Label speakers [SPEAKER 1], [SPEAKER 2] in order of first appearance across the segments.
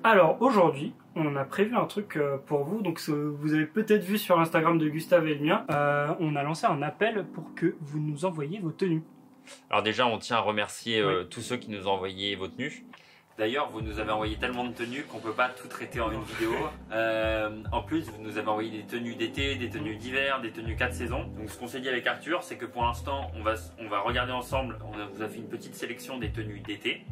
[SPEAKER 1] Alors aujourd'hui, on a prévu un truc pour vous, donc vous avez peut-être vu sur Instagram de Gustave et le mien, on a lancé un appel pour que vous nous envoyiez vos tenues.
[SPEAKER 2] Alors déjà, on tient à remercier tous ceux qui nous ont envoyé vos tenues. D'ailleurs, vous nous avez envoyé tellement de tenues qu'on ne peut pas tout traiter en une vidéo. En plus, vous nous avez envoyé des tenues d'été, des tenues d'hiver, des tenues 4 saisons. Donc ce qu'on s'est dit avec Arthur, c'est que pour l'instant, on va regarder ensemble. On vous a fait une petite sélection des tenues d'été.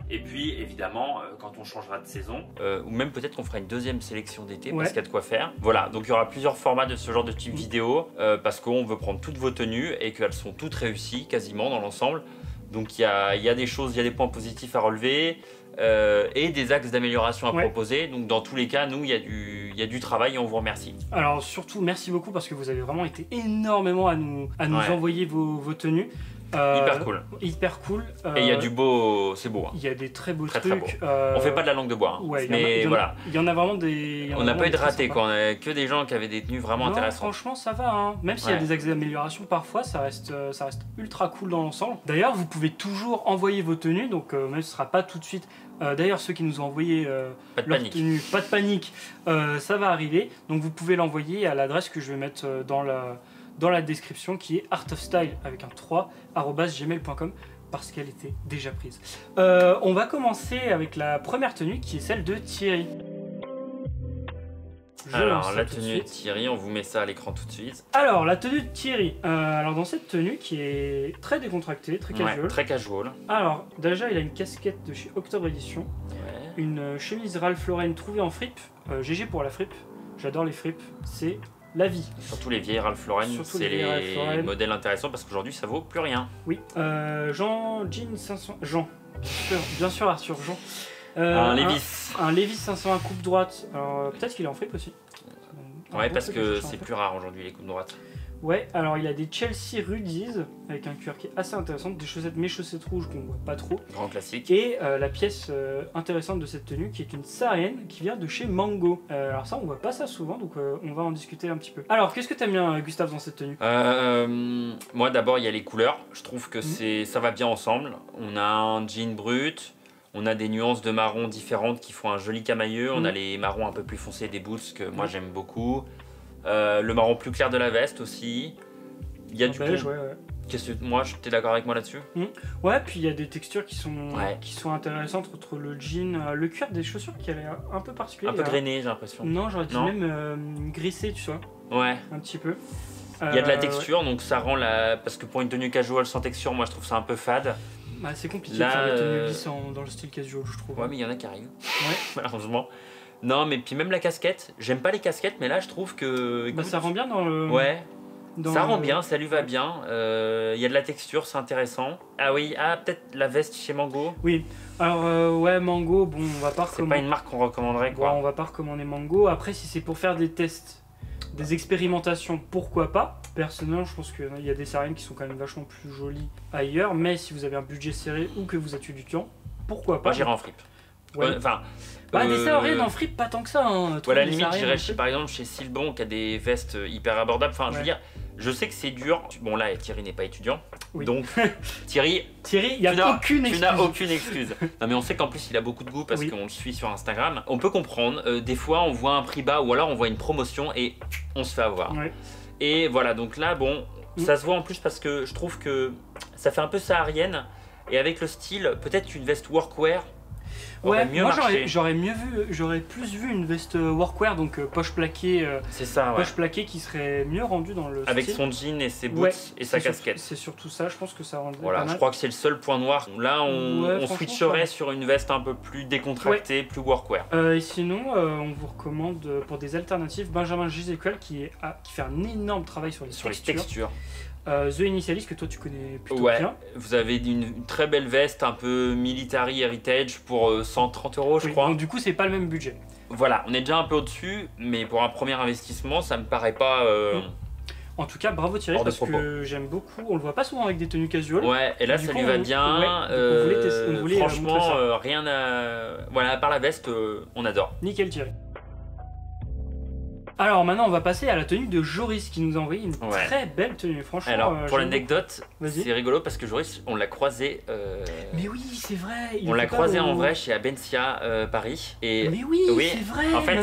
[SPEAKER 2] Et puis, évidemment, quand on changera de saison, ou même peut-être qu'on fera une deuxième sélection d'été parce qu'il y a de quoi faire. Voilà, donc il y aura plusieurs formats de ce genre de type vidéo parce qu'on veut prendre toutes vos tenues et qu'elles sont toutes réussies quasiment dans l'ensemble. Donc il y a des choses, il y a des points positifs à relever. Et des axes d'amélioration à proposer. Donc dans tous les cas, nous, il y a du travail et on vous remercie.
[SPEAKER 1] Alors surtout, merci beaucoup parce que vous avez vraiment été énormément à nous envoyer vos tenues.
[SPEAKER 2] Hyper cool.
[SPEAKER 1] Hyper cool.
[SPEAKER 2] Et il y a du beau, c'est beau. Hein.
[SPEAKER 1] Il y a des très beaux trucs.
[SPEAKER 2] Très beau. On fait pas de la langue de bois. Hein. Mais voilà.
[SPEAKER 1] Il y en a vraiment des.
[SPEAKER 2] On n'a pas eu de raté, quoi. On a que des gens qui avaient des tenues vraiment intéressantes.
[SPEAKER 1] Franchement, ça va. Hein. Même s'il y a des axes d'amélioration parfois, ça reste ultra cool dans l'ensemble. D'ailleurs, vous pouvez toujours envoyer vos tenues, donc même si ce sera pas tout de suite. D'ailleurs, ceux qui nous ont envoyé leur tenue, pas de panique, ça va arriver. Donc vous pouvez l'envoyer à l'adresse que je vais mettre dans la description, qui est artofstyle avec un 3 @gmail.com, parce qu'elle était déjà prise. On va commencer avec la première tenue qui est celle de Thierry.
[SPEAKER 2] Alors la tenue de Thierry, on vous met ça à l'écran tout de suite.
[SPEAKER 1] Alors la tenue de Thierry, alors dans cette tenue qui est très décontractée, très casual.
[SPEAKER 2] Ouais, très casual.
[SPEAKER 1] Alors déjà il a une casquette de chez Octobre Edition, une chemise Ralph Lauren trouvée en fripe, GG pour la fripe, j'adore les fripes, c'est la vie.
[SPEAKER 2] Surtout les vieilles Ralph Lauren, c'est les modèles intéressants parce qu'aujourd'hui ça vaut plus rien.
[SPEAKER 1] Oui, Jean 500, Jean, bien sûr Arthur, Jean.
[SPEAKER 2] Un Levi's.
[SPEAKER 1] Un Levi's 501 coupe droite. Alors peut-être qu'il est en fripe aussi.
[SPEAKER 2] Ouais, parce que c'est plus rare aujourd'hui les coupes droites.
[SPEAKER 1] Ouais, alors il a des Chelsea Rudies avec un cuir qui est assez intéressant, des chaussettes, mes chaussettes rouges qu'on voit pas trop.
[SPEAKER 2] Grand classique.
[SPEAKER 1] Et la pièce intéressante de cette tenue qui est une saharienne qui vient de chez Mango. Alors ça on voit pas ça souvent, donc on va en discuter un petit peu. Alors qu'est-ce que t'aimes bien Gustave dans cette tenue?
[SPEAKER 2] Moi d'abord il y a les couleurs, je trouve que ça va bien ensemble. On a un jean brut. On a des nuances de marron différentes qui font un joli camailleux. On a les marrons un peu plus foncés des boots que moi j'aime beaucoup. Le marron plus clair de la veste aussi. Il y a du
[SPEAKER 1] beige,
[SPEAKER 2] Qu'est-ce que moi, t'es d'accord avec moi là-dessus?
[SPEAKER 1] Ouais, puis il y a des textures qui sont intéressantes entre le jean, le cuir des chaussures qui a l'air un peu particulier.
[SPEAKER 2] Un peu grainé, j'ai l'impression.
[SPEAKER 1] Non, j'aurais dit même grissé, tu vois.
[SPEAKER 2] Ouais.
[SPEAKER 1] Un petit peu.
[SPEAKER 2] Il y a de la texture, donc ça rend parce que pour une tenue casual sans texture, moi je trouve ça un peu fade.
[SPEAKER 1] Bah, c'est compliqué de faire des tenues lisses dans le style casual, je trouve.
[SPEAKER 2] Ouais, mais il y en a qui arrivent. Ouais. Malheureusement. Non, mais puis même la casquette. J'aime pas les casquettes, mais là je trouve que.
[SPEAKER 1] Bah, ça rend bien dans le.
[SPEAKER 2] Ouais. Ça rend bien, ça lui va bien. Il y a de la texture, c'est intéressant. Ah oui, peut-être la veste chez Mango.
[SPEAKER 1] Oui. Alors ouais, Mango, bon, on va pas recommander.
[SPEAKER 2] C'est pas une marque qu'on recommanderait, quoi.
[SPEAKER 1] Ouais, on va pas recommander Mango. Après, si c'est pour faire des tests, des expérimentations, pourquoi pas. Personnellement, je pense qu'il y a des sahariennes qui sont quand même vachement plus jolies ailleurs, mais si vous avez un budget serré ou que vous êtes du temps, pourquoi pas.
[SPEAKER 2] Moi, j'irai en fripe.
[SPEAKER 1] Ouais. Des sahariennes en fripe, pas tant que ça. Hein.
[SPEAKER 2] À la limite, j'irais par exemple chez Silbon qui a des vestes hyper abordables. Enfin, je veux dire, je sais que c'est dur. Bon, là, Thierry n'est pas étudiant. Donc, Thierry,
[SPEAKER 1] il n'y a aucune excuse.
[SPEAKER 2] Tu n'as aucune excuse. Non, mais on sait qu'en plus, il a beaucoup de goût parce qu'on le suit sur Instagram. On peut comprendre. Des fois, on voit un prix bas ou alors on voit une promotion et on se fait avoir. Et voilà, donc là, bon, ça se voit en plus parce que je trouve que ça fait un peu saharienne. Et avec le style, peut-être une veste workwear.
[SPEAKER 1] Ouais, moi j'aurais plus vu une veste workwear, donc poche plaquée.
[SPEAKER 2] C'est ça,
[SPEAKER 1] poche plaquée qui serait mieux rendue dans le
[SPEAKER 2] avec
[SPEAKER 1] style.
[SPEAKER 2] Son jean et ses boots et sa casquette.
[SPEAKER 1] C'est surtout ça, je pense que ça rendrait
[SPEAKER 2] voilà,
[SPEAKER 1] pas mal.
[SPEAKER 2] Je crois que c'est le seul point noir. Là, on switcherait sur une veste un peu plus décontractée, plus workwear.
[SPEAKER 1] Et sinon, on vous recommande pour des alternatives Benjamin Gisèquel qui fait un énorme travail sur les textures. The Initialist que toi tu connais plutôt bien.
[SPEAKER 2] Vous avez une très belle veste un peu military heritage pour 130 €, je crois.
[SPEAKER 1] Donc du coup c'est pas le même budget.
[SPEAKER 2] Voilà, on est déjà un peu au-dessus, mais pour un premier investissement ça me paraît pas...
[SPEAKER 1] En tout cas bravo Thierry parce que j'aime beaucoup, on le voit pas souvent avec des tenues casual.
[SPEAKER 2] Ouais, et là ça lui va bien, franchement rien à... Voilà, à part la veste, on adore.
[SPEAKER 1] Nickel Thierry. Alors maintenant on va passer à la tenue de Joris qui nous a envoyé une très belle tenue, franchement.
[SPEAKER 2] Alors pour l'anecdote, c'est rigolo parce que Joris, on l'a croisé.
[SPEAKER 1] Mais oui, c'est vrai.
[SPEAKER 2] On l'a croisé en vrai chez Abencia Paris. Et
[SPEAKER 1] mais oui, c'est vrai.
[SPEAKER 2] En fait,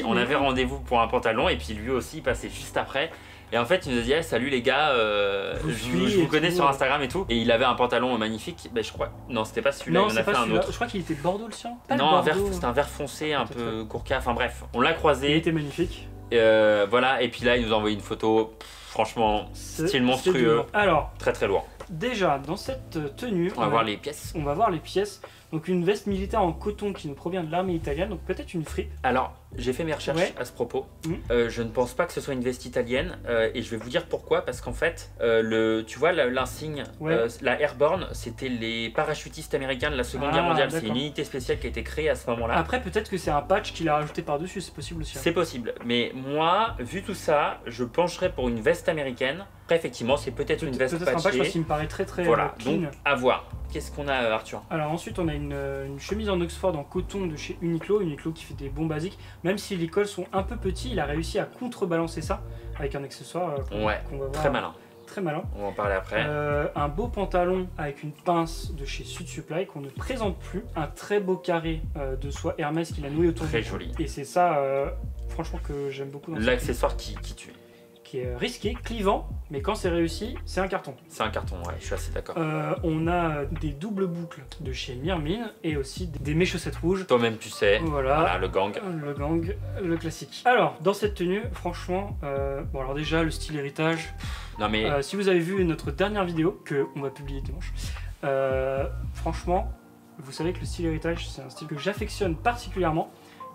[SPEAKER 2] on avait rendez-vous pour un pantalon et puis lui aussi il passait juste après. Et en fait, il nous a dit salut les gars, je vous connais sur Instagram et tout. Et il avait un pantalon magnifique, je crois. Non, c'était pas celui-là, il en a fait un autre.
[SPEAKER 1] Je crois qu'il était Bordeaux le sien.
[SPEAKER 2] Non, c'était un vert foncé, un peu courca. Enfin bref, on l'a croisé.
[SPEAKER 1] Il était magnifique.
[SPEAKER 2] Voilà, et puis là, il nous a envoyé une photo. Franchement, style monstrueux.
[SPEAKER 1] Alors,
[SPEAKER 2] très très lourd.
[SPEAKER 1] Déjà, dans cette tenue,
[SPEAKER 2] on va voir les pièces.
[SPEAKER 1] On va voir les pièces. Donc une veste militaire en coton qui nous provient de l'armée italienne, donc peut-être une fripe.
[SPEAKER 2] Alors, j'ai fait mes recherches à ce propos. Je ne pense pas que ce soit une veste italienne et je vais vous dire pourquoi. Parce qu'en fait, tu vois l'insigne, la Airborne, c'était les parachutistes américains de la Seconde Guerre mondiale. C'est une unité spéciale qui a été créée à ce moment-là.
[SPEAKER 1] Après, peut-être que c'est un patch qu'il a rajouté par-dessus, c'est possible aussi.
[SPEAKER 2] C'est possible, mais moi, vu tout ça, je pencherais pour une veste américaine. Après, effectivement, c'est peut-être une veste patchée.
[SPEAKER 1] Peut-être un patch parce qu'il me paraît très
[SPEAKER 2] voilà,
[SPEAKER 1] clean.
[SPEAKER 2] Donc à voir. Qu'est-ce qu'on a, Arthur?
[SPEAKER 1] Alors ensuite, on a une chemise en Oxford en coton de chez Uniqlo. Uniqlo qui fait des bons basiques. Même si les cols sont un peu petits, il a réussi à contrebalancer ça avec un accessoire qu'on va voir.
[SPEAKER 2] Très malin.
[SPEAKER 1] Très malin.
[SPEAKER 2] On va en parler après.
[SPEAKER 1] Un beau pantalon avec une pince de chez Sud Supply qu'on ne présente plus. Un très beau carré de soie Hermès qu'il a noué autour
[SPEAKER 2] très joli.
[SPEAKER 1] Et c'est ça, franchement, que j'aime beaucoup.
[SPEAKER 2] L'accessoire qui tue.
[SPEAKER 1] Qui est risqué, clivant, mais quand c'est réussi, c'est un carton.
[SPEAKER 2] C'est un carton, ouais, je suis assez d'accord.
[SPEAKER 1] On a des doubles boucles de chez Mirmin et aussi mes chaussettes rouges.
[SPEAKER 2] Toi-même, tu sais.
[SPEAKER 1] Voilà,
[SPEAKER 2] le gang.
[SPEAKER 1] Le gang, le classique. Alors, dans cette tenue, franchement, bon, alors déjà, le style héritage.
[SPEAKER 2] Non, mais.
[SPEAKER 1] Si vous avez vu notre dernière vidéo, qu'on va publier dimanche, franchement, vous savez que le style héritage, c'est un style que j'affectionne particulièrement.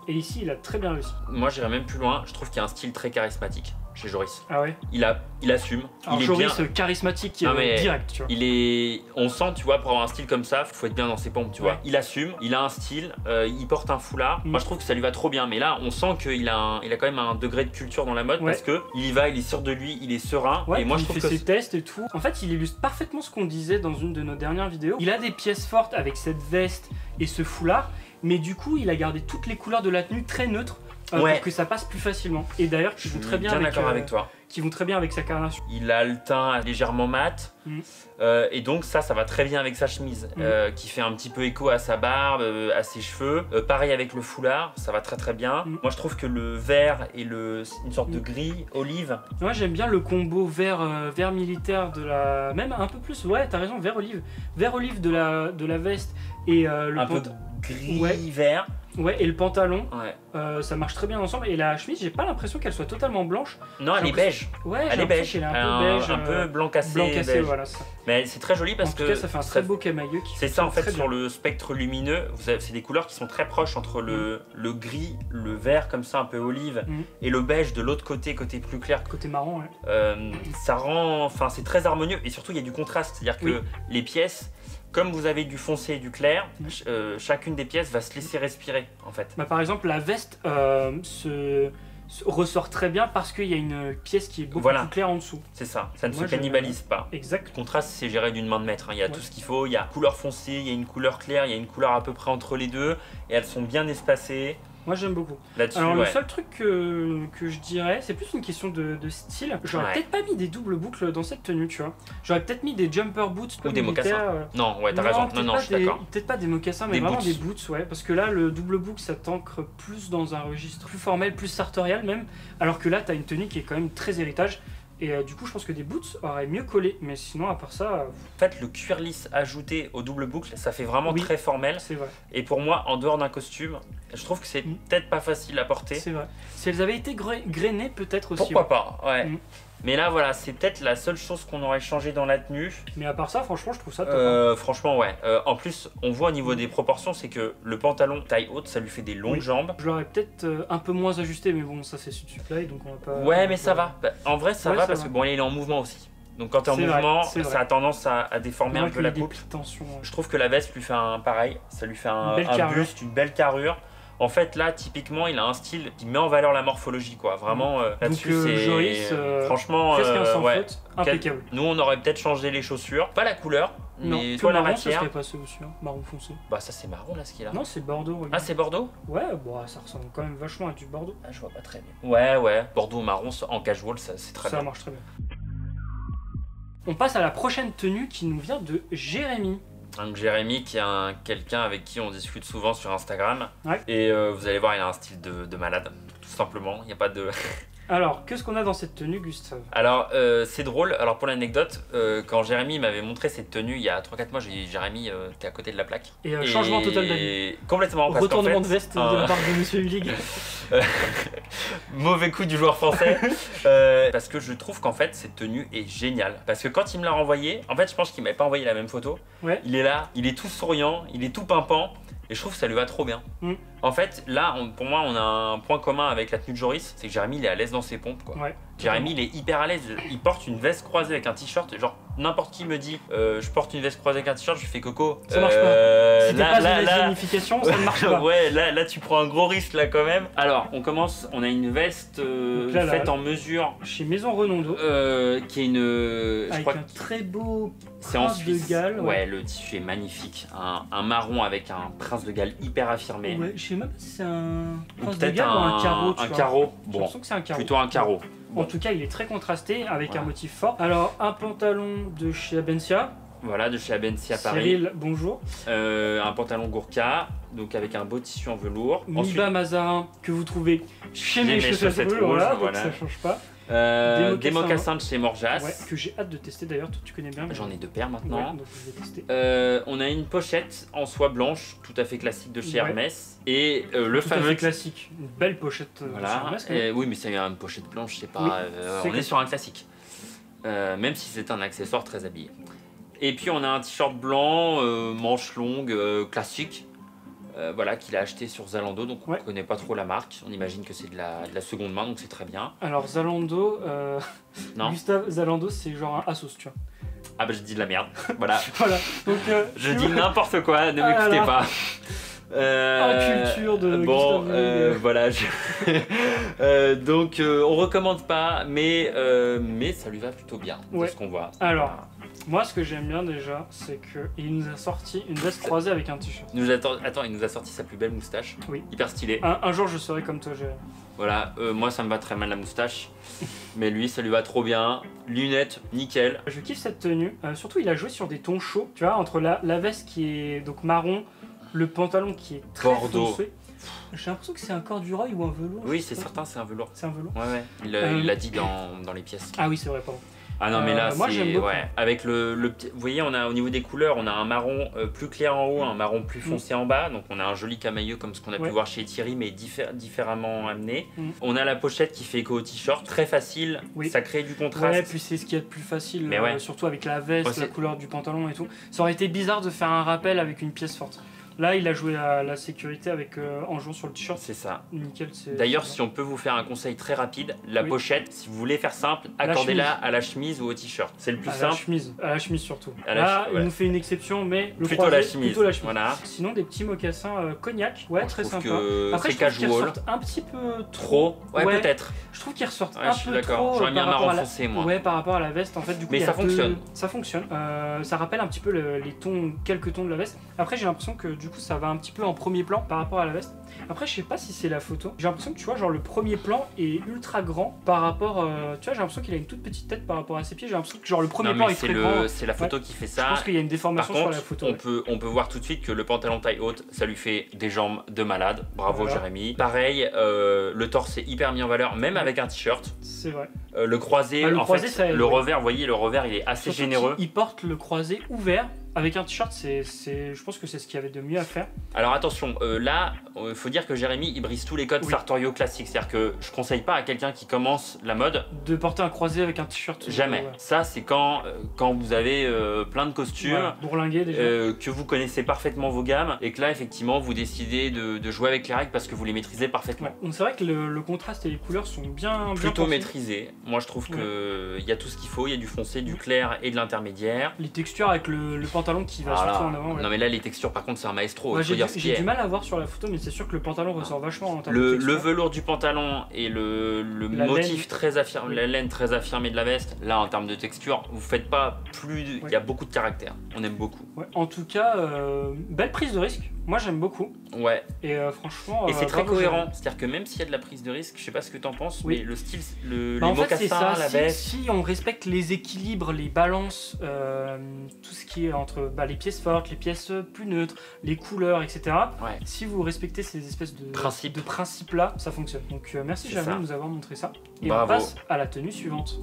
[SPEAKER 1] Et ici, il a très bien réussi.
[SPEAKER 2] Moi, j'irais même plus loin. Je trouve qu'il y a un style très charismatique chez Joris.
[SPEAKER 1] Ah ouais.
[SPEAKER 2] Il assume.
[SPEAKER 1] Alors,
[SPEAKER 2] il est
[SPEAKER 1] Joris,
[SPEAKER 2] bien...
[SPEAKER 1] charismatique, direct, tu vois.
[SPEAKER 2] On sent, tu vois, pour avoir un style comme ça, faut être bien dans ses pompes, tu vois. Il assume. Il a un style. Il porte un foulard. Moi, je trouve que ça lui va trop bien. Mais là, on sent qu'il a quand même un degré de culture dans la mode parce que il y va, il est sûr de lui, il est serein.
[SPEAKER 1] Ouais,
[SPEAKER 2] et moi,
[SPEAKER 1] je trouve que ses tests et tout. En fait, il illustre parfaitement ce qu'on disait dans une de nos dernières vidéos. Il a des pièces fortes avec cette veste et ce foulard. Mais du coup, il a gardé toutes les couleurs de la tenue très neutres pour que ça passe plus facilement. Et d'ailleurs, qui vont très bien
[SPEAKER 2] avec toi.
[SPEAKER 1] Qui vont très bien avec sa carnation.
[SPEAKER 2] Il a le teint légèrement mat. Et donc ça va très bien avec sa chemise qui fait un petit peu écho à sa barbe, à ses cheveux. Pareil avec le foulard, ça va très très bien. Moi je trouve que le vert et une sorte de gris olive.
[SPEAKER 1] Moi j'aime bien le combo vert militaire de la... Même un peu plus, ouais t'as raison, vert olive. Vert olive de la veste et le
[SPEAKER 2] un peu gris vert.
[SPEAKER 1] Ouais, et le pantalon, ça marche très bien ensemble. Et la chemise, j'ai pas l'impression qu'elle soit totalement blanche.
[SPEAKER 2] Non, elle est beige.
[SPEAKER 1] Ouais,
[SPEAKER 2] elle est beige.
[SPEAKER 1] Elle est un peu beige.
[SPEAKER 2] Un peu blanc cassé.
[SPEAKER 1] Blanc cassé, voilà ça.
[SPEAKER 2] Mais c'est très joli parce que.
[SPEAKER 1] En tout cas, ça fait un très beau camailleux.
[SPEAKER 2] C'est ça en fait sur le spectre lumineux. C'est des couleurs qui sont très proches entre le gris, le vert comme ça, un peu olive, et le beige de l'autre côté plus clair.
[SPEAKER 1] Côté marron, ouais.
[SPEAKER 2] Ça rend. Enfin, c'est très harmonieux et surtout il y a du contraste. C'est-à-dire que les pièces. Comme vous avez du foncé et du clair, chacune des pièces va se laisser respirer en fait.
[SPEAKER 1] Bah, par exemple, la veste ressort très bien parce qu'il y a une pièce qui est beaucoup plus claire en dessous.
[SPEAKER 2] C'est ça, ça ne se cannibalise pas.
[SPEAKER 1] Exact.
[SPEAKER 2] Le contraste, c'est géré d'une main de maître. Il y a tout ce qu'il faut, il y a couleur foncée, il y a une couleur claire, il y a une couleur à peu près entre les deux et elles sont bien espacées.
[SPEAKER 1] Moi j'aime beaucoup.
[SPEAKER 2] Alors
[SPEAKER 1] le seul truc que je dirais, c'est plus une question de style. J'aurais peut-être pas mis des doubles boucles dans cette tenue, tu vois. J'aurais peut-être mis des jumper boots
[SPEAKER 2] ou des mocassins. Non, t'as raison. Non, je suis d'accord.
[SPEAKER 1] Peut-être pas des mocassins, mais vraiment des boots, ouais. Parce que là, le double boucle, ça t'ancre plus dans un registre plus formel, plus sartorial même. Alors que là, t'as une tenue qui est quand même très héritage. Et du coup, je pense que des boots auraient mieux collé. Mais sinon, à part ça...
[SPEAKER 2] En fait, le cuir lisse ajouté au double boucle, ça fait vraiment très formel.
[SPEAKER 1] C'est vrai.
[SPEAKER 2] Et pour moi, en dehors d'un costume, je trouve que c'est peut-être pas facile à porter.
[SPEAKER 1] C'est vrai. Si elles avaient été grainées, peut-être aussi.
[SPEAKER 2] Pourquoi pas, ouais. Mais là, voilà, c'est peut-être la seule chose qu'on aurait changé dans la tenue.
[SPEAKER 1] Mais à part ça, franchement, je trouve ça top.
[SPEAKER 2] Franchement, ouais. En plus, on voit au niveau des proportions, c'est que le pantalon taille haute, ça lui fait des longues jambes.
[SPEAKER 1] Je l'aurais peut-être un peu moins ajusté, mais bon, ça c'est Sud Supply, donc on va pas...
[SPEAKER 2] Ouais, mais ça va. En vrai, ça va parce que bon, il est en mouvement aussi. Donc quand tu es en mouvement, ça a tendance à déformer un peu la coupe. Je trouve que la veste lui fait pareil, ça lui fait un buste, une belle carrure. En fait, là, typiquement, il a un style qui met en valeur la morphologie, quoi. Vraiment, là-dessus, c'est...
[SPEAKER 1] Joris,
[SPEAKER 2] franchement,
[SPEAKER 1] presque un sans faute, impeccable.
[SPEAKER 2] Nous, on aurait peut-être changé les chaussures. Pas la couleur, mais
[SPEAKER 1] toi, la
[SPEAKER 2] matière.
[SPEAKER 1] Ça serait passé aussi, hein. Marron foncé.
[SPEAKER 2] Bah ça, c'est marron, là, ce qu'il a.
[SPEAKER 1] Non, c'est Bordeaux. Regarde.
[SPEAKER 2] Ah, c'est Bordeaux?
[SPEAKER 1] Ouais, bon, ça ressemble quand même vachement à du Bordeaux.
[SPEAKER 2] Ah, je vois pas très bien. Ouais. Bordeaux marron, en casual, c'est très bien.
[SPEAKER 1] Ça marche très bien. On passe à la prochaine tenue qui nous vient de Jérémy.
[SPEAKER 2] Donc Jérémy qui est quelqu'un avec qui on discute souvent sur Instagram.
[SPEAKER 1] Ouais.
[SPEAKER 2] Et vous allez voir, il a un style de malade, tout simplement. Il n'y a pas de...
[SPEAKER 1] Alors, qu'est-ce qu'on a dans cette tenue, Gustave?
[SPEAKER 2] Alors, c'est drôle. Alors, pour l'anecdote, quand Jérémy m'avait montré cette tenue il y a 3-4 mois, j'ai dit Jérémy, t'es à côté de la plaque.
[SPEAKER 1] Et changement total d'avis.
[SPEAKER 2] Complètement.
[SPEAKER 1] Retournement de veste de la part de Monsieur Hulig.
[SPEAKER 2] Mauvais coup du joueur français. Parce que je trouve qu'en fait, cette tenue est géniale. Parce que quand il me l'a renvoyé, en fait, je pense qu'il m'avait pas envoyé la même photo.
[SPEAKER 1] Ouais.
[SPEAKER 2] Il est là, il est tout souriant, il est tout pimpant. Et je trouve que ça lui va trop bien. En fait, là, pour moi, on a un point commun avec la tenue de Joris, c'est que Jérémy, il est à l'aise dans ses pompes, quoi.
[SPEAKER 1] Ouais.
[SPEAKER 2] Jérémy, il est hyper à l'aise. Il porte une veste croisée avec un t-shirt. Genre, n'importe qui me dit, je porte une veste croisée avec un t-shirt, je lui fais Coco.
[SPEAKER 1] Ça marche pas. Si t'es pas une vérification, ça ne marche pas.
[SPEAKER 2] Ouais, là, tu prends un gros risque, là, quand même. Alors, on commence. On a une veste faite en mesure.
[SPEAKER 1] Chez Maison Renaudot.
[SPEAKER 2] Qui est une.
[SPEAKER 1] Avec un très beau
[SPEAKER 2] c'est en
[SPEAKER 1] Suisse. De Galles.
[SPEAKER 2] Ouais, le tissu est magnifique. Un marron avec un prince de Galles hyper affirmé.
[SPEAKER 1] Ouais, je sais même pas si c'est un prince de Galles ou un carreau.
[SPEAKER 2] Un carreau. Bon,
[SPEAKER 1] que c'est un carreau.
[SPEAKER 2] Plutôt un carreau.
[SPEAKER 1] En tout cas, il est très contrasté avec un motif fort. Alors, un pantalon de chez Abencia.
[SPEAKER 2] Voilà, de chez Abencia Paris.
[SPEAKER 1] Cyril, bonjour.
[SPEAKER 2] Un pantalon Gourka, donc avec un beau tissu en velours.
[SPEAKER 1] Miba Mazarin, que vous trouvez chez mes chaussettes rouges, voilà, donc ça change pas.
[SPEAKER 2] Des mocassins de chez Morjas.
[SPEAKER 1] Ouais, que j'ai hâte de tester d'ailleurs, toi tu connais bien.
[SPEAKER 2] J'en ai 2 paires maintenant.
[SPEAKER 1] Ouais, donc je vais tester.
[SPEAKER 2] On a une pochette en soie blanche, tout à fait classique de chez Hermès. Et le fameux.
[SPEAKER 1] Tout à fait classique, une belle pochette de chez Hermès.
[SPEAKER 2] Oui, mais c'est une pochette blanche, c'est pas. On est sur un classique. Même si c'est un accessoire très habillé. Et puis on a un t-shirt blanc, manche longue, classique. Voilà, qu'il a acheté sur Zalando, donc on ne connaît pas trop la marque. On imagine que c'est de la seconde main, donc c'est très bien.
[SPEAKER 1] Alors Zalando,
[SPEAKER 2] non.
[SPEAKER 1] Gustave, Zalando c'est genre un Asos, tu vois.
[SPEAKER 2] Ah bah je dis de la merde, voilà.
[SPEAKER 1] Voilà. Donc,
[SPEAKER 2] je dis n'importe quoi, ne m'écoutez pas.
[SPEAKER 1] Culture de
[SPEAKER 2] Gustave. Voilà. Donc on recommande pas, mais ça lui va plutôt bien, de ce qu'on voit.
[SPEAKER 1] Alors. Moi, ce que j'aime bien déjà, c'est qu'il nous a sorti une veste croisée avec un t-shirt.
[SPEAKER 2] Attends, il nous a sorti sa plus belle moustache.
[SPEAKER 1] Oui.
[SPEAKER 2] Hyper stylé.
[SPEAKER 1] Un jour, je serai comme toi, Jérémy.
[SPEAKER 2] Voilà, moi ça me va très mal la moustache. Mais lui, ça lui va trop bien. Lunettes, nickel.
[SPEAKER 1] Je kiffe cette tenue. Surtout, il a joué sur des tons chauds. Tu vois, entre la veste qui est donc marron, le pantalon qui est très foncé. J'ai l'impression que c'est un corduroy ou un velours.
[SPEAKER 2] Oui, c'est certain, c'est un velours.
[SPEAKER 1] C'est un velours.
[SPEAKER 2] Ouais. Il l'a dit dans les pièces.
[SPEAKER 1] Ah oui, c'est vrai, pardon.
[SPEAKER 2] Ah non, mais là,
[SPEAKER 1] moi, j'aime beaucoup.
[SPEAKER 2] Avec le petit. Vous voyez, on a au niveau des couleurs, on a un marron plus clair en haut, un marron plus foncé en bas. Donc on a un joli camailleux comme ce qu'on a pu voir chez Thierry, mais différemment amené. On a la pochette qui fait écho au t-shirt, très facile. Ça crée du contraste.
[SPEAKER 1] Ouais, puis c'est ce qui est le plus facile, surtout avec la veste, la couleur du pantalon et tout. Ça aurait été bizarre de faire un rappel avec une pièce forte. Là, il a joué à la sécurité en jouant sur le t-shirt.
[SPEAKER 2] C'est ça.
[SPEAKER 1] Nickel.
[SPEAKER 2] D'ailleurs, si on peut vous faire un conseil très rapide, la pochette, si vous voulez faire simple, accordez-la à la chemise ou au t-shirt. C'est le plus simple.
[SPEAKER 1] À la chemise surtout. Là, il nous fait une exception, mais le
[SPEAKER 2] plutôt la chemise. Voilà.
[SPEAKER 1] Sinon, des petits mocassins cognac. Ouais, très sympa.
[SPEAKER 2] Après, je trouve qu'ils
[SPEAKER 1] ressortent un petit peu
[SPEAKER 2] trop. Ouais, peut-être.
[SPEAKER 1] Je trouve qu'ils ressortent un peu trop. Je suis
[SPEAKER 2] d'accord. J'aurais mis un marron foncé, moi.
[SPEAKER 1] Ouais, par rapport à la veste, en fait, du coup.
[SPEAKER 2] Mais ça fonctionne.
[SPEAKER 1] Ça fonctionne. Ça rappelle un petit peu les tons, quelques tons de la veste. Après, j'ai l'impression que du coup, ça va un petit peu en premier plan par rapport à la veste. Après, je sais pas si c'est la photo. J'ai l'impression que tu vois, genre le premier plan est ultra grand par rapport. Tu vois, j'ai l'impression qu'il a une toute petite tête par rapport à ses pieds. J'ai l'impression que genre le premier plan est très grand.
[SPEAKER 2] C'est la photo qui fait ça.
[SPEAKER 1] Je pense qu'il y a une déformation sur la photo.
[SPEAKER 2] On peut voir tout de suite que le pantalon taille haute, ça lui fait des jambes de malade. Bravo Jérémy. Pareil, le torse est hyper mis en valeur, même avec un t-shirt.
[SPEAKER 1] C'est vrai.
[SPEAKER 2] Le croisé, le revers, vous voyez, le revers, il est assez généreux.
[SPEAKER 1] Il porte le croisé ouvert. Avec un t-shirt, je pense que c'est ce qu'il y avait de mieux à faire.
[SPEAKER 2] Alors attention, là, il faut dire que Jérémy, il brise tous les codes sartoriaux classiques. C'est-à-dire que je conseille pas à quelqu'un qui commence la mode
[SPEAKER 1] de porter un croisé avec un t-shirt.
[SPEAKER 2] Jamais. Ça, c'est quand vous avez plein de costumes,
[SPEAKER 1] bourlingués déjà,
[SPEAKER 2] que vous connaissez parfaitement vos gammes et que là, effectivement, vous décidez de jouer avec les règles parce que vous les maîtrisez parfaitement.
[SPEAKER 1] Donc c'est vrai que le contraste et les couleurs sont
[SPEAKER 2] plutôt maîtrisés. Moi, je trouve qu'il y a tout ce qu'il faut. Il y a du foncé, du clair et de l'intermédiaire.
[SPEAKER 1] Les textures avec le pantalon pantalon qui va surtout en avant.
[SPEAKER 2] Non mais là les textures par contre c'est un maestro.
[SPEAKER 1] Ouais, j'ai du mal à voir sur la photo, mais c'est sûr que le pantalon ressort vachement en termes de texture.
[SPEAKER 2] Le velours du pantalon et le motif très affirmé, la laine très affirmée de la veste, là en termes de texture, vous faites pas plus, il y a beaucoup de caractère, on aime beaucoup.
[SPEAKER 1] Ouais. En tout cas, belle prise de risque, moi j'aime beaucoup.
[SPEAKER 2] Ouais.
[SPEAKER 1] Et franchement...
[SPEAKER 2] Et c'est très cohérent, c'est-à-dire que même s'il y a de la prise de risque, je sais pas ce que t'en penses, mais le style, les mocassins, la veste...
[SPEAKER 1] Si on respecte les équilibres, les balances, tout ce qui est entre les pièces fortes, les pièces plus neutres, les couleurs, etc. Si vous respectez ces espèces de principes là, ça fonctionne. Donc merci Jamel de nous avoir montré ça. Et on passe à la tenue suivante.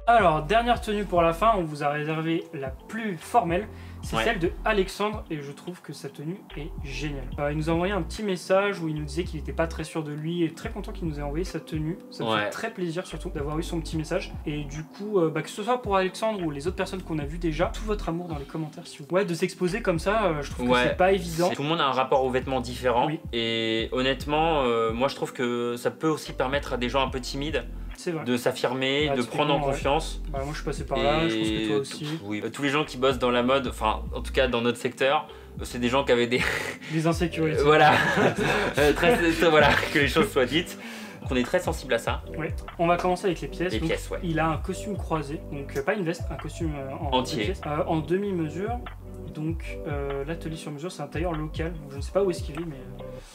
[SPEAKER 1] Alors, dernière tenue pour la fin, on vous a réservé la plus formelle, c'est celle de Alexandre, et je trouve que sa tenue est géniale. Il nous a envoyé un petit message où il nous disait qu'il n'était pas très sûr de lui, et très content qu'il nous ait envoyé sa tenue. Ça me fait très plaisir surtout d'avoir eu son petit message. Et du coup, que ce soit pour Alexandre ou les autres personnes qu'on a vues déjà, tout votre amour dans les commentaires si vous voulez. De s'exposer comme ça, je trouve que c'est pas évident.
[SPEAKER 2] Tout le monde a un rapport aux vêtements différent, et honnêtement, moi je trouve que ça peut aussi permettre à des gens un peu timides de s'affirmer, de prendre en confiance.
[SPEAKER 1] Moi je suis passé par là, je pense que toi aussi.
[SPEAKER 2] Oui, tous les gens qui bossent dans la mode, enfin en tout cas dans notre secteur, c'est des gens qui avaient des
[SPEAKER 1] insécurités.
[SPEAKER 2] Voilà, voilà, que les choses soient dites. Donc on est très sensible à ça.
[SPEAKER 1] Oui. On va commencer avec les pièces.
[SPEAKER 2] Donc,
[SPEAKER 1] il a un costume croisé, donc pas une veste, un costume entier, en demi-mesure. Donc l'atelier sur mesure, c'est un tailleur local. Donc, je ne sais pas où est-ce qu'il vit, mais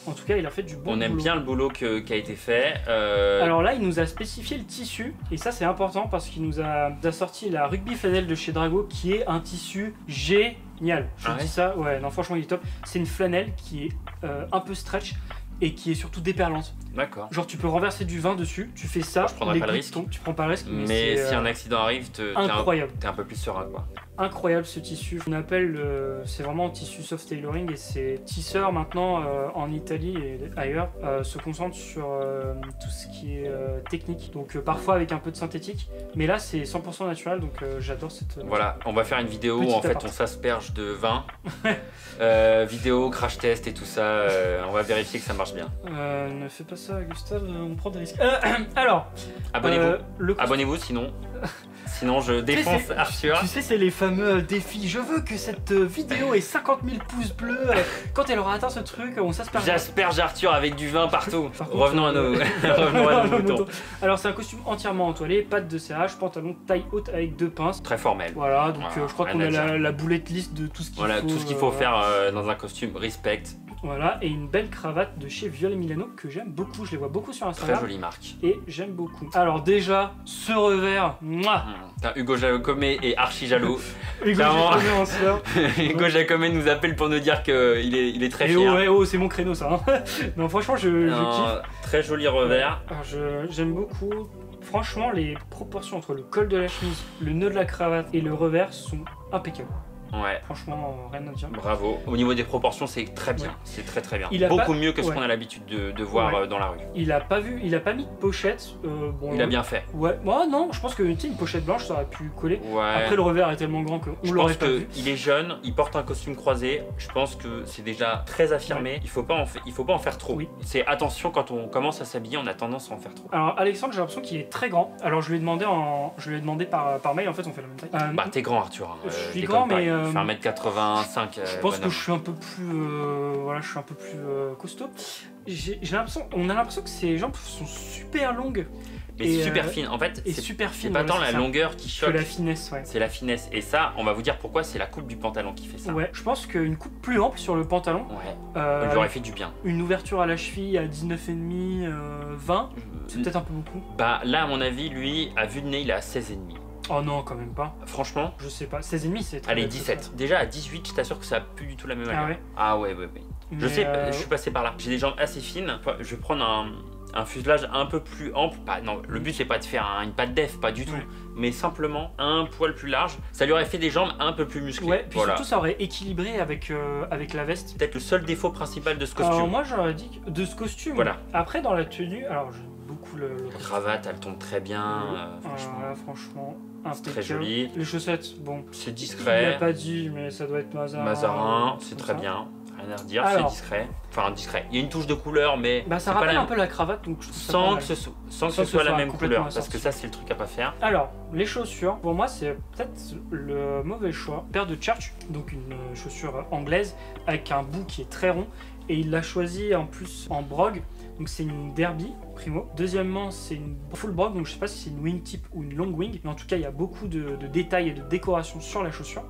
[SPEAKER 1] en tout cas, il a fait du bon boulot.
[SPEAKER 2] On aime bien le boulot qui a été fait.
[SPEAKER 1] Alors là, il nous a spécifié le tissu, et ça c'est important parce qu'il nous a sorti la Rugby Flanelle de chez Drago, qui est un tissu génial. Je dis ça, non franchement il est top. C'est une flanelle qui est un peu stretch et qui est surtout déperlante.
[SPEAKER 2] D'accord.
[SPEAKER 1] Genre tu peux renverser du vin dessus, tu fais ça.
[SPEAKER 2] Je prendrais pas le risque.
[SPEAKER 1] Tu prends pas le risque.
[SPEAKER 2] Mais si un accident arrive,
[SPEAKER 1] incroyable.
[SPEAKER 2] T'es un peu plus serein quoi.
[SPEAKER 1] Incroyable ce tissu. On appelle, c'est vraiment un tissu soft tailoring, et ces tisseurs maintenant en Italie et ailleurs se concentrent sur tout ce qui est technique. Donc parfois avec un peu de synthétique, mais là c'est 100% naturel, donc j'adore cette...
[SPEAKER 2] Voilà, on va faire une vidéo où en fait on s'asperge de vin. Vidéo, crash test et tout ça, on va vérifier que ça marche bien.
[SPEAKER 1] Ne fais pas ça Gustave, on prend des risques. Alors,
[SPEAKER 2] abonnez-vous, abonnez-vous sinon... Sinon je défonce Arthur.
[SPEAKER 1] Tu sais, c'est les fameux défis. Je veux que cette vidéo ait 50 000 pouces bleus. Quand elle aura atteint ce truc, on s'asperge.
[SPEAKER 2] J'asperge Arthur avec du vin partout. Revenons à nos moutons.
[SPEAKER 1] Alors c'est un costume entièrement entoilé, pattes de serrage, pantalon taille haute avec 2 pinces.
[SPEAKER 2] Très formel.
[SPEAKER 1] Voilà, donc je crois qu'on a la boulette liste de tout ce qu'il faut.
[SPEAKER 2] Voilà, tout ce qu'il faut faire dans un costume, respect.
[SPEAKER 1] Voilà, et une belle cravate de chez Violet Milano que j'aime beaucoup, je les vois beaucoup sur Instagram.
[SPEAKER 2] Très jolie marque.
[SPEAKER 1] Et j'aime beaucoup. Alors déjà, ce revers,
[SPEAKER 2] Hugo Jacomé est archi jaloux.
[SPEAKER 1] Hugo Jacomé en sueur.
[SPEAKER 2] Hugo Jacomé nous appelle pour nous dire qu'il est très fier.
[SPEAKER 1] C'est mon créneau ça. Non franchement, je kiffe.
[SPEAKER 2] Très joli revers.
[SPEAKER 1] J'aime beaucoup. Franchement, les proportions entre le col de la chemise, le nœud de la cravate et le revers sont impeccables.
[SPEAKER 2] Ouais.
[SPEAKER 1] Franchement, rien à dire.
[SPEAKER 2] Bravo. Au niveau des proportions, c'est très bien. C'est très bien. Beaucoup mieux que ce qu'on a l'habitude de voir dans la rue.
[SPEAKER 1] Il a pas mis de pochette.
[SPEAKER 2] Il a bien fait.
[SPEAKER 1] Ouais. Moi, non, je pense que une pochette blanche, ça aurait pu coller. Ouais. Après, le revers est tellement grand qu'on l'aurait pas vu. Je pense
[SPEAKER 2] qu'il est jeune, il porte un costume croisé. Je pense que c'est déjà très affirmé. Ouais. Il faut pas en faire trop. Oui. C'est attention, quand on commence à s'habiller, on a tendance à en faire trop.
[SPEAKER 1] Alors, Alexandre, j'ai l'impression qu'il est très grand. Alors, je lui ai demandé par mail. En fait, on fait la même taille.
[SPEAKER 2] Bah, t'es grand, Arthur.
[SPEAKER 1] Je suis grand, mais
[SPEAKER 2] je fais 1m85.
[SPEAKER 1] Je pense que je suis un peu plus costaud. On a l'impression que ses jambes sont super longues.
[SPEAKER 2] Mais super fine. En fait, c'est pas tant la longueur qui choque.
[SPEAKER 1] C'est la finesse, ouais.
[SPEAKER 2] C'est la finesse. Et ça, on va vous dire pourquoi, c'est la coupe du pantalon qui fait ça.
[SPEAKER 1] Ouais, je pense qu'une coupe plus ample sur le pantalon.
[SPEAKER 2] Ouais. Lui aurait fait du bien.
[SPEAKER 1] Une ouverture à la cheville à 19,5, 20, c'est peut-être un peu beaucoup.
[SPEAKER 2] Bah là, à mon avis, lui, à vue de nez, il est à 16,5.
[SPEAKER 1] Oh non, quand même pas.
[SPEAKER 2] Franchement,
[SPEAKER 1] je sais pas. 16,5 c'est très.
[SPEAKER 2] Allez, 17. Déjà à 18, je t'assure que ça a plus du tout la même allure.
[SPEAKER 1] Ah ouais.
[SPEAKER 2] Ah ouais. Je sais, je suis passé par là. J'ai des jambes assez fines. Je vais prendre un fuselage un peu plus ample. Non, le but c'est pas de faire une patte def, pas du tout. Mais simplement un poil plus large. Ça lui aurait fait des jambes un peu plus musclées.
[SPEAKER 1] Ouais, puis surtout ça aurait équilibré avec la veste.
[SPEAKER 2] Peut-être le seul défaut principal de ce costume.
[SPEAKER 1] Alors moi j'aurais dit de ce costume.
[SPEAKER 2] Voilà.
[SPEAKER 1] Après dans la tenue, alors j'aime beaucoup la
[SPEAKER 2] cravate, elle tombe très bien.
[SPEAKER 1] Franchement.
[SPEAKER 2] C'est très joli.
[SPEAKER 1] Les chaussettes, bon.
[SPEAKER 2] C'est discret.
[SPEAKER 1] Il n'a pas dit, mais ça doit être Mazarin.
[SPEAKER 2] Mazarin, c'est très bien. Rien à redire, c'est discret. Enfin, discret. Il y a une touche de couleur, mais.
[SPEAKER 1] Bah, ça rappelle un peu la cravate, donc je trouve
[SPEAKER 2] sans que ce soit la même couleur, parce que ça, c'est le truc à pas faire.
[SPEAKER 1] Alors, les chaussures, pour moi, c'est peut-être le mauvais choix. Paire de Church, donc une chaussure anglaise, avec un bout qui est très rond, et il l'a choisi en plus en brogue. Donc c'est une derby, primo. Deuxièmement, c'est une full brogue, donc je sais pas si c'est une wingtip ou une long wing, mais en tout cas, il y a beaucoup de détails et de décoration sur la chaussure.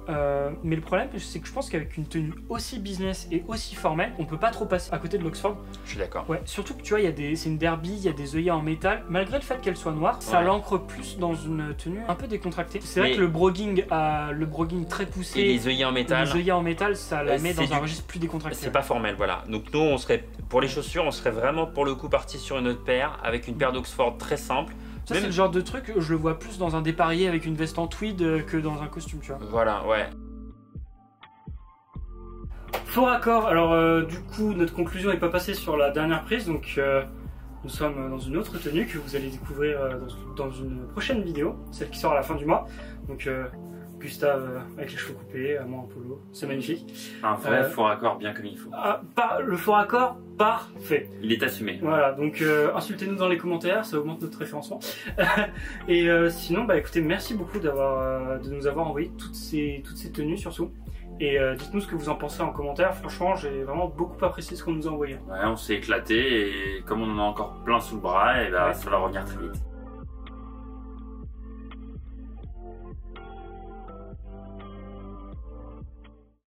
[SPEAKER 1] Mais le problème, c'est que je pense qu'avec une tenue aussi business et aussi formelle, on peut pas trop passer à côté de l'Oxford.
[SPEAKER 2] Je suis d'accord.
[SPEAKER 1] Ouais, surtout que tu vois, c'est une derby, il y a des œillets en métal. Malgré le fait qu'elle soit noire, ça l'ancre plus dans une tenue un peu décontractée. C'est vrai que le broguing très poussé
[SPEAKER 2] et les œillets en métal,
[SPEAKER 1] ça la met dans un registre plus décontracté.
[SPEAKER 2] C'est pas formel, voilà. Donc nous, on serait pour les chaussures, on serait vraiment pour le coup parti sur une autre paire avec une paire d'Oxford très simple.
[SPEAKER 1] Ça, c'est le genre de truc, je le vois plus dans un dépareillé avec une veste en tweed que dans un costume, tu vois.
[SPEAKER 2] Voilà, ouais.
[SPEAKER 1] Faux raccord, alors du coup, notre conclusion n'est pas passée sur la dernière prise, donc nous sommes dans une autre tenue que vous allez découvrir dans une prochaine vidéo, celle qui sort à la fin du mois. Donc Gustave avec les cheveux coupés, moi en polo, c'est magnifique.
[SPEAKER 2] Un vrai faux raccord bien comme il faut.
[SPEAKER 1] Le faux raccord, parfait.
[SPEAKER 2] Il est assumé.
[SPEAKER 1] Voilà, donc insultez-nous dans les commentaires, ça augmente notre référencement. Et sinon, bah écoutez, merci beaucoup de nous avoir envoyé toutes ces tenues surtout. Et dites-nous ce que vous en pensez en commentaire. Franchement, j'ai vraiment beaucoup apprécié ce qu'on nous a envoyé.
[SPEAKER 2] Ouais, on s'est éclaté et comme on en a encore plein sous le bras, et bah, ça va revenir très vite.